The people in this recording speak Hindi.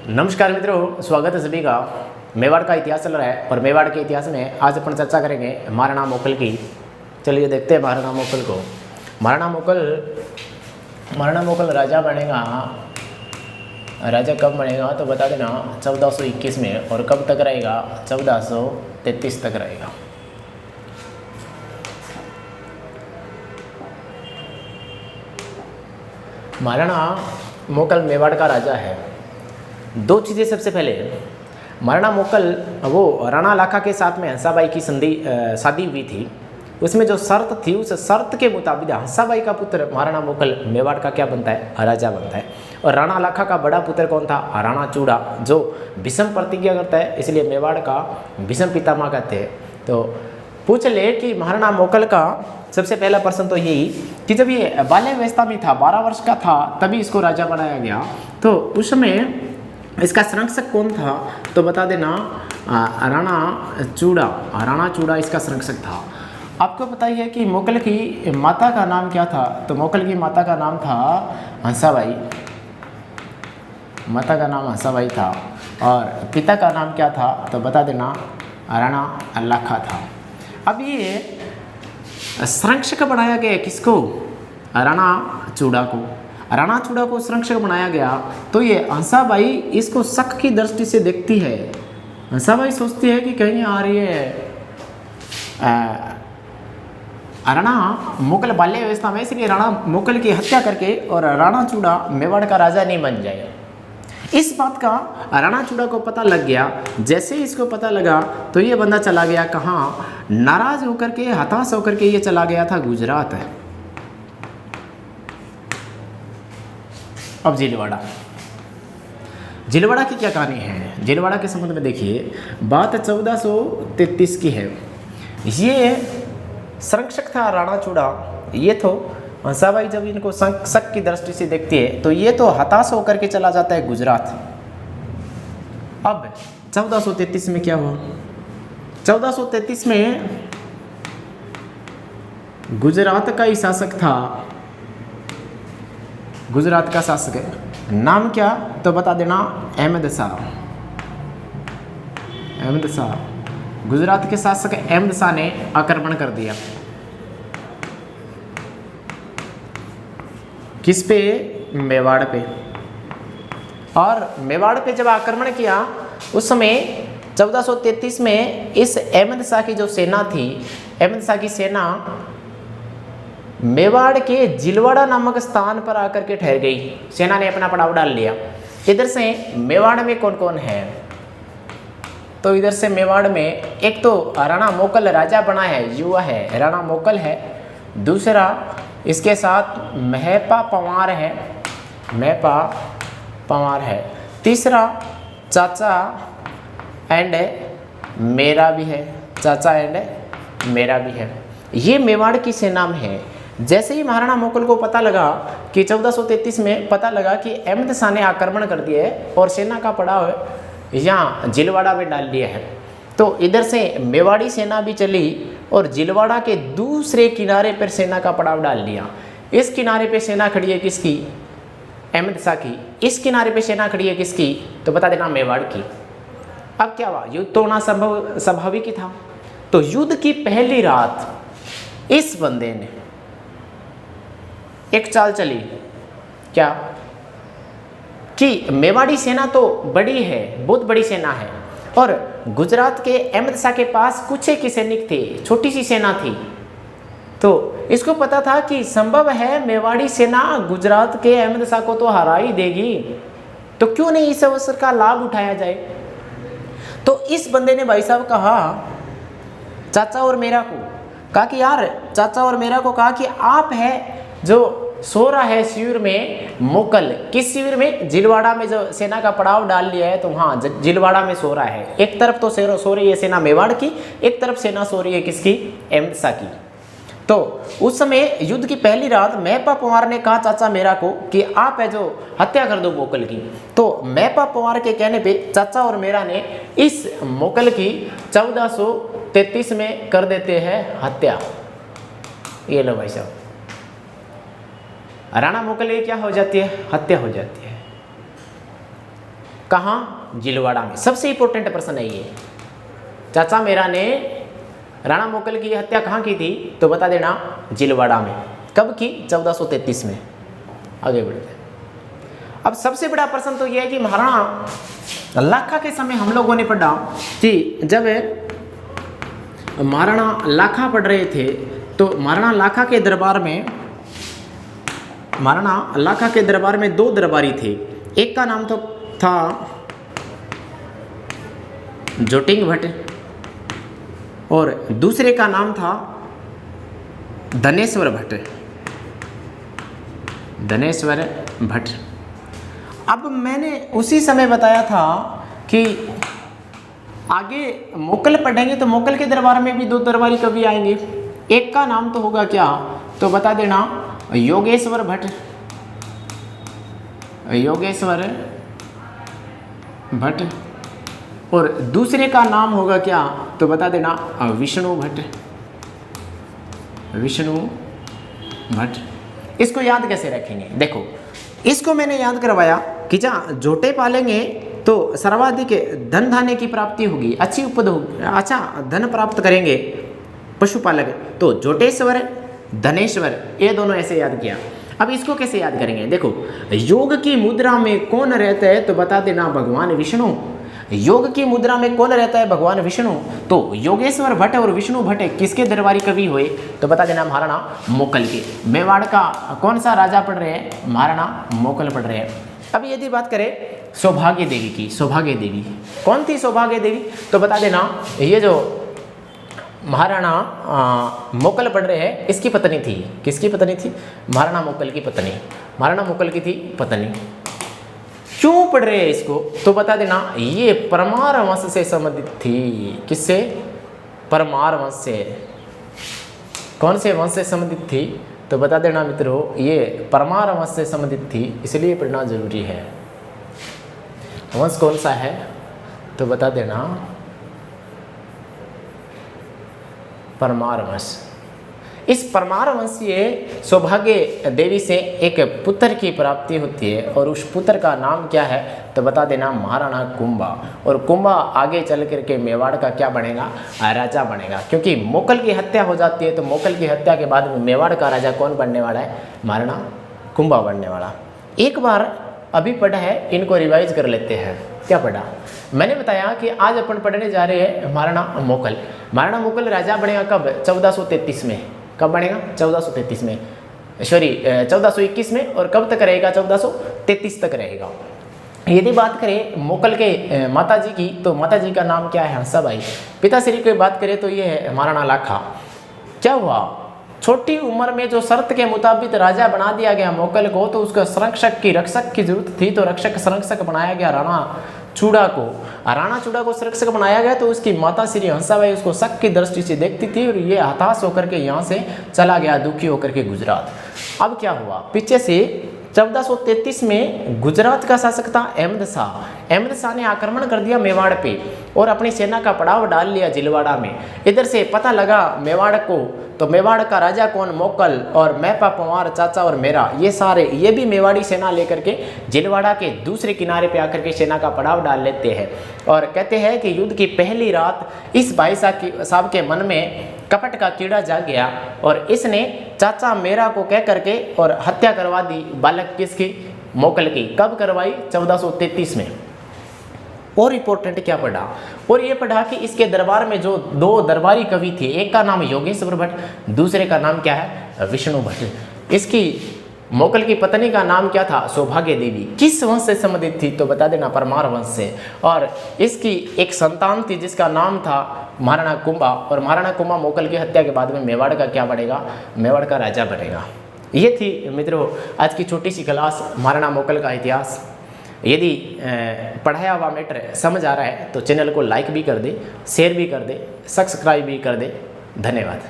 नमस्कार मित्रों, स्वागत है सभी का। मेवाड़ का इतिहास चल रहा है और मेवाड़ के इतिहास में आज अपन चर्चा करेंगे महाराणा मोकल की। चलिए देखते हैं महाराणा मोकल को। महाराणा मोकल राजा बनेगा। राजा कब बनेगा तो बता देना 1421 में, और कब तक रहेगा 1433 तक रहेगा। महाराणा मोकल मेवाड़ का राजा है। दो चीज़ें, सबसे पहले महाराणा मोकल वो राणा लाखा के साथ में हंसाबाई की शादी हुई थी। उसमें जो शर्त थी उस शर्त के मुताबिक हंसाबाई का पुत्र महाराणा मोकल मेवाड़ का क्या बनता है, राजा बनता है। और राणा लाखा का बड़ा पुत्र कौन था, राणा चूड़ा, जो विषम प्रतिज्ञा करता है, इसलिए मेवाड़ का विषम पितामह कहते हैं। तो पूछ ले कि महाराणा मोकल का सबसे पहला प्रश्न तो यही कि जब ये बाल्यावस्था में था, 12 वर्ष का था, तभी इसको राजा बनाया गया। तो उस समय इसका संरक्षक कौन था तो बता देना राणा चूड़ा इसका संरक्षक था। आपको पता ही है कि मोकल की माता का नाम क्या था, तो मोकल की माता का नाम था हंसाबाई। माता का नाम हंसाबाई था और पिता का नाम क्या था तो बता देना राणा लाखा था। अब ये संरक्षक बनाया गया किसको, राणा चूड़ा को। राणा चूड़ा को संरक्षक बनाया गया तो ये हंसाबाई इसको शक की दृष्टि से देखती है। हंसाबाई सोचती है कि कहीं आ रही है राणा मोकल बाल्यावस्था में, इसलिए राणा मोकल की हत्या करके और राणा चूड़ा मेवाड़ का राजा नहीं बन जाए। इस बात का राणा चूड़ा को पता लग गया। जैसे ही इसको पता लगा तो ये बंदा चला गया कहाँ, नाराज होकर के, हताश होकर के ये चला गया था गुजरात। अब जिलवाड़ा की क्या कहानी है। जिलवाड़ा के संबंध में देखिए, बात 1433 की है। ये संरक्षक था राणा चूड़ा। ये तो हंसाबाई जब इनको शक की दृष्टि से देखती है तो ये तो हताश होकर के चला जाता है गुजरात। अब 1433 में क्या हुआ, 1433 में गुजरात का ही शासक था। गुजरात का शासक नाम क्या तो बता देना अहमद शाह। अहमद शाह, गुजरात के शासक अहमद शाह ने आक्रमण कर दिया। किस पे, मेवाड़ पे। और मेवाड़ पे जब आक्रमण किया उस समय 1433 में इस अहमद शाह की जो सेना थी, अहमद शाह की सेना मेवाड़ के जिलवाड़ा नामक स्थान पर आकर के ठहर गई। सेना ने अपना पड़ाव डाल लिया। इधर से मेवाड़ में कौन कौन है तो इधर से मेवाड़ में एक तो राणा मोकल राजा बना है, युवा है, राणा मोकल है। दूसरा इसके साथ महपा पंवार है। तीसरा चाचा एंड मेरा भी है, ये मेवाड़ की सेना में है। जैसे ही महाराणा मोकल को पता लगा कि 1433 में पता लगा कि अहमद शाह ने आक्रमण कर दिया है और सेना का पड़ाव यहाँ जिलवाड़ा में डाल दिया है, तो इधर से मेवाड़ी सेना भी चली और जिलवाड़ा के दूसरे किनारे पर सेना का पड़ाव डाल दिया। इस किनारे पे सेना खड़ी है किसकी, अहमद शाह की। इस किनारे पे सेना खड़ी है किसकी तो बता देना मेवाड़ की। अब क्या हुआ, युद्ध तो होना स्वाभाविक ही था। तो युद्ध की पहली रात इस बंदे ने एक चाल चली, क्या कि मेवाड़ी सेना तो बड़ी है, बहुत बड़ी सेना है, और गुजरात के अहमद शाह के पास कुछ एक सैनिक थे, छोटी सी सेना थी। तो इसको पता था कि संभव है मेवाड़ी सेना गुजरात के अहमद शाह को तो हरा ही देगी, तो क्यों नहीं इस अवसर का लाभ उठाया जाए। तो इस बंदे ने भाई साहब कहा चाचा और मेरा को, कहा कि यार चाचा और मेरा को कहा कि आप है जो सो रहा है शिविर में मोकल। किस शिविर में, जिलवाड़ा में जो सेना का पड़ाव डाल लिया है तो वहाँ जिलवाड़ा में सो रहा है। एक तरफ तो सो रही है सेना मेवाड़ की, एक तरफ सेना सो रही है किसकी, अहमद शाह की। तो उस समय युद्ध की पहली रात महपा पंवार ने कहा चाचा मेरा को कि आप है जो हत्या कर दो मोकल की। तो महपा पंवार के कहने पे चाचा और मेरा ने इस मोकल की 1433 में कर देते हैं हत्या। ये लो भाई साहब, राणा मोकल की क्या हो जाती है, हत्या हो जाती है। कहाँ? जिलवाड़ा में। सबसे इंपॉर्टेंट प्रश्न है ये। चाचा मेरा ने राणा मोकल की हत्या कहाँ की थी? तो बता देना जिलवाड़ा में। कब की? 1433 में। आगे बढ़ते हैं। अब सबसे बड़ा प्रश्न तो यह है कि महाराणा लाखा के समय हम लोगों ने पढ़ा कि जब महाराणा लाखा पढ़ रहे थे तो महाराणा लाखा के दरबार में दो दरबारी थे। एक का नाम तो था जोटिंग भट्ट और दूसरे का नाम था धनेश्वर भट्ट। अब मैंने उसी समय बताया था कि आगे मोकल पढ़ेंगे तो मोकल के दरबार में भी दो दरबारी कवि आएंगे। एक का नाम तो होगा क्या? तो बता देना योगेश्वर भट्ट और दूसरे का नाम होगा क्या? तो बता देना विष्णु भट्ट। इसको याद कैसे रखेंगे? देखो, इसको मैंने याद करवाया कि जहाँ जोटे पालेंगे तो सर्वाधिक धन धान्य की प्राप्ति होगी, अच्छी उपज होगी, अच्छा धन प्राप्त करेंगे पशुपालक। तो जोटेश्वर धनेश्वर ये दोनों ऐसे याद किया। अब इसको कैसे याद करेंगे? देखो, योग की मुद्रा में कौन रहता है? तो बता देना भगवान विष्णु। योग की मुद्रा में कौन रहता है? भगवान विष्णु। तो योगेश्वर भट्ट और विष्णु भट्ट किसके दरबारी कवि हुए? तो बता देना महाराणा मोकल के। मेवाड़ का कौन सा राजा पढ़ रहे हैं? महाराणा मोकल पढ़ रहे हैं। अब यदि बात करें सौभाग्य देवी की, सौभाग्य देवी कौन थी? सौभाग्य देवी तो बता देना ये जो महाराणा मोकल पढ़ रहे हैं इसकी पत्नी थी। किसकी पत्नी थी? महाराणा मोकल की पत्नी। महाराणा मोकल की थी पत्नी। क्यों पढ़ रहे हैं इसको? तो बता देना ये परमार वंश से संबंधित थी। किससे? परमार वंश से। कौन से वंश से संबंधित थी? तो बता देना मित्रों ये परमार वंश से संबंधित थी, इसलिए पढ़ना जरूरी है। वंश कौन सा है? तो बता देना परमार वंश। इस परमार वंशीय सौभाग्य देवी से एक पुत्र की प्राप्ति होती है और उस पुत्र का नाम क्या है? तो बता देना महाराणा कुंभा। और कुंभा आगे चल करके मेवाड़ का क्या बनेगा? राजा बनेगा। क्योंकि मोकल की हत्या हो जाती है तो मोकल की हत्या के बाद में मेवाड़ का राजा कौन बनने वाला है? महाराणा कुंभा बनने वाला। एक बार अभी पढ़ा है, इनको रिवाइज कर लेते हैं। क्या पढ़ा? मैंने बताया कि आज अपन पढ़ने जा रहे हैं महाराणा मोकल। महाराणा मोकल राजा बनेगा कब? 1433 में। कब बनेगा? 1433 में, सॉरी 1421 में। और कब तक रहेगा? 1433 तक रहेगा। यदि बात करें मोकल के माताजी की तो माताजी का नाम क्या है? हंसाबाई। पिताश्री की बात करें तो ये है महाराणा लाखा। क्या हुआ? छोटी उम्र में जो शर्त के मुताबिक राजा बना दिया गया मोकल को, तो उसको संरक्षक की रक्षक की जरूरत थी, तो रक्षक संरक्षक बनाया गया राणा चूड़ा को। राणा चूड़ा को संरक्षक बनाया गया तो उसकी माता श्री हंसाबाई उसको शक की दृष्टि से देखती थी और ये हताश होकर के यहाँ से चला गया, दुखी होकर के गुजरात। अब क्या हुआ? पीछे से 1433 में गुजरात का शासक था अहमद शाह। अहमद शाह ने आक्रमण कर दिया मेवाड़ पे और अपनी सेना का पड़ाव डाल लिया जिलवाड़ा में। इधर से पता लगा मेवाड़ को, तो मेवाड़ का राजा कौन? मोकल। और मैपा पंवार चाचा और मेरा, ये सारे ये भी मेवाड़ी सेना लेकर के जिलवाड़ा के दूसरे किनारे पे आकर के सेना का पड़ाव डाल लेते हैं। और कहते हैं कि युद्ध की पहली रात इस भाई साहब के मन में कपट का कीड़ा जाग गया और इसने चाचा मेरा को कह करके और हत्या करवा दी बालक किसकी? मोकल की। कब करवाई? 1433 में। और इंपॉर्टेंट क्या पढ़ा? और ये पढ़ा कि इसके दरबार में जो दो दरबारी कवि थे, एक का नाम योगेश्वर भट्ट, दूसरे का नाम क्या है? विष्णु भट्ट। इसकी मोकल की पत्नी का नाम क्या था? सौभाग्य देवी। किस वंश से संबंधित थी? तो बता देना परमार वंश से। और इसकी एक संतान थी जिसका नाम था महाराणा कुंभा। और महाराणा कुंभा मोकल की हत्या के बाद में मेवाड़ का क्या बनेगा? मेवाड़ का राजा बनेगा। ये थी मित्रों आज की छोटी सी क्लास महाराणा मोकल का इतिहास। यदि पढ़ाया हुआ मैटर समझ आ रहा है तो चैनल को लाइक भी कर दे, शेयर भी कर दे, सब्सक्राइब भी कर दे। धन्यवाद।